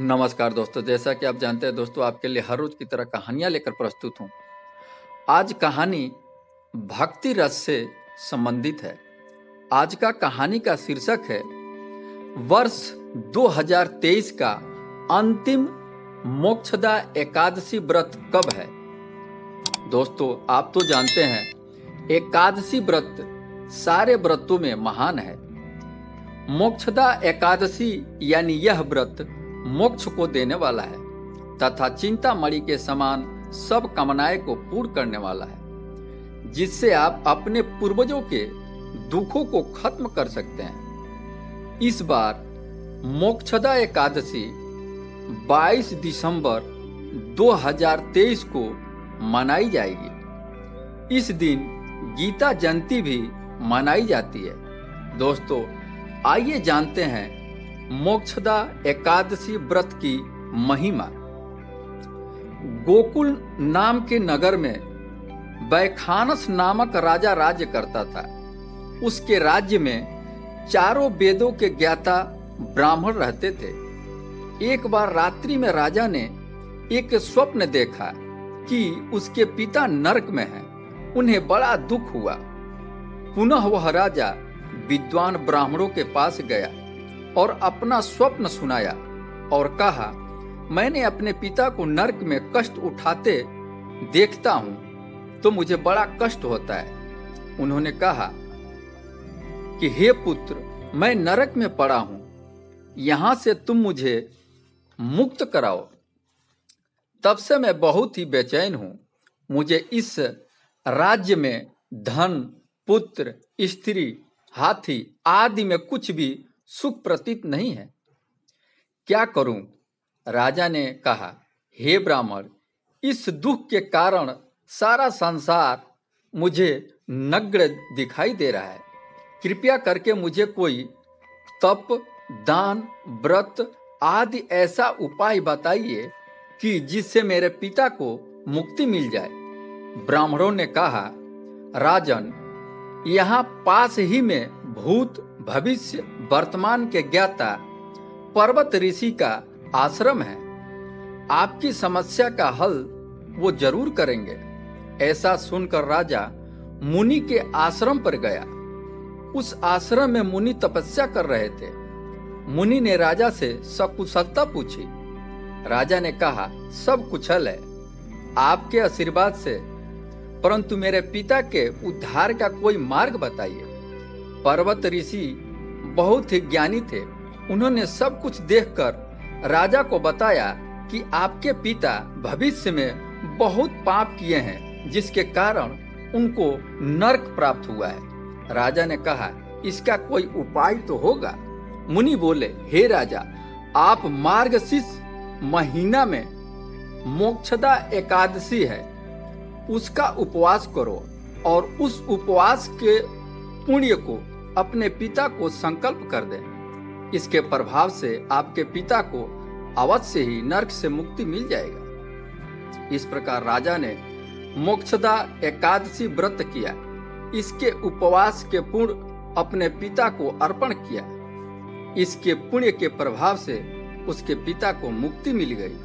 नमस्कार दोस्तों, जैसा कि आप जानते हैं दोस्तों, आपके लिए हर रोज की तरह कहानियां लेकर प्रस्तुत हूं। आज कहानी भक्ति रस से संबंधित है। आज का कहानी का शीर्षक है वर्ष 2023 का अंतिम मोक्षदा एकादशी व्रत कब है। दोस्तों, आप तो जानते हैं एकादशी व्रत सारे व्रतों में महान है। मोक्षदा एकादशी यानी यह व्रत मोक्ष को देने वाला है तथा चिंतामणि के समान सब कामनाएं को पूर्ण करने वाला है, जिससे आप अपने पूर्वजों के दुखों को खत्म कर सकते हैं। इस बार मोक्षदा एकादशी 22 दिसंबर 2023 को मनाई जाएगी। इस दिन गीता जयंती भी मनाई जाती है। दोस्तों, आइए जानते हैं मोक्षदा एकादशी व्रत की महिमा। गोकुल नाम के नगर में वैखानस नामक राजा राज्य करता था। उसके राज्य में चारों वेदों के ज्ञाता ब्राह्मण रहते थे। एक बार रात्रि में राजा ने एक स्वप्न देखा कि उसके पिता नरक में हैं। उन्हें बड़ा दुख हुआ। पुनः वह राजा विद्वान ब्राह्मणों के पास गया और अपना स्वप्न सुनाया और कहा, मैंने अपने पिता को नरक में कष्ट उठाते देखता हूं तो मुझे बड़ा कष्ट होता है। उन्होंने कहा कि हे पुत्र, मैं नरक में पड़ा हूं, यहां से तुम मुझे मुक्त कराओ। तब से मैं बहुत ही बेचैन हूं। मुझे इस राज्य में धन, पुत्र, स्त्री, हाथी आदि में कुछ भी सुख प्रतीत नहीं है। क्या करूं? राजा ने कहा, हे ब्राह्मण, इस दुख के कारण सारा संसार मुझे नग्न दिखाई दे रहा है। कृपया करके मुझे कोई तप, दान, व्रत आदि ऐसा उपाय बताइए कि जिससे मेरे पिता को मुक्ति मिल जाए। ब्राह्मणों ने कहा, राजन, यहाँ पास ही में भूत, भविष्य, वर्तमान के ज्ञाता पर्वत ऋषि का आश्रम है। आपकी समस्या का हल वो जरूर करेंगे। ऐसा सुनकर राजा मुनि के आश्रम पर गया। उस आश्रम में मुनि तपस्या कर रहे थे। मुनि ने राजा से सकुशलता पूछी। राजा ने कहा, सब कुशल है आपके आशीर्वाद से, परंतु मेरे पिता के उद्धार का कोई मार्ग बताइए। पर्वत ऋषि बहुत ही ज्ञानी थे। उन्होंने सब कुछ देखकर राजा को बताया कि आपके पिता भविष्य में बहुत पाप किए हैं, जिसके कारण उनको नरक प्राप्त हुआ है। राजा ने कहा, इसका कोई उपाय तो होगा। मुनि बोले, हे राजा, आप मार्गशीर्ष महीना में मोक्षदा एकादशी है, उसका उपवास करो और उस उपवास के पुण्य को अपने पिता को संकल्प कर दें। इसके प्रभाव से आपके पिता को अवश्य ही नरक से मुक्ति मिल जाएगा। इस प्रकार राजा ने मोक्षदा एकादशी व्रत किया। इसके उपवास के पुण्य अपने पिता को अर्पण किया। इसके पुण्य के प्रभाव से उसके पिता को मुक्ति मिल गई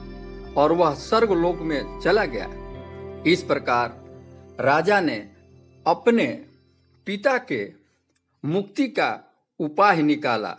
और वह स्वर्गलोक में चला गया। इस प्रकार राजा ने अपने पिता के मुक्ति का उपाय निकाला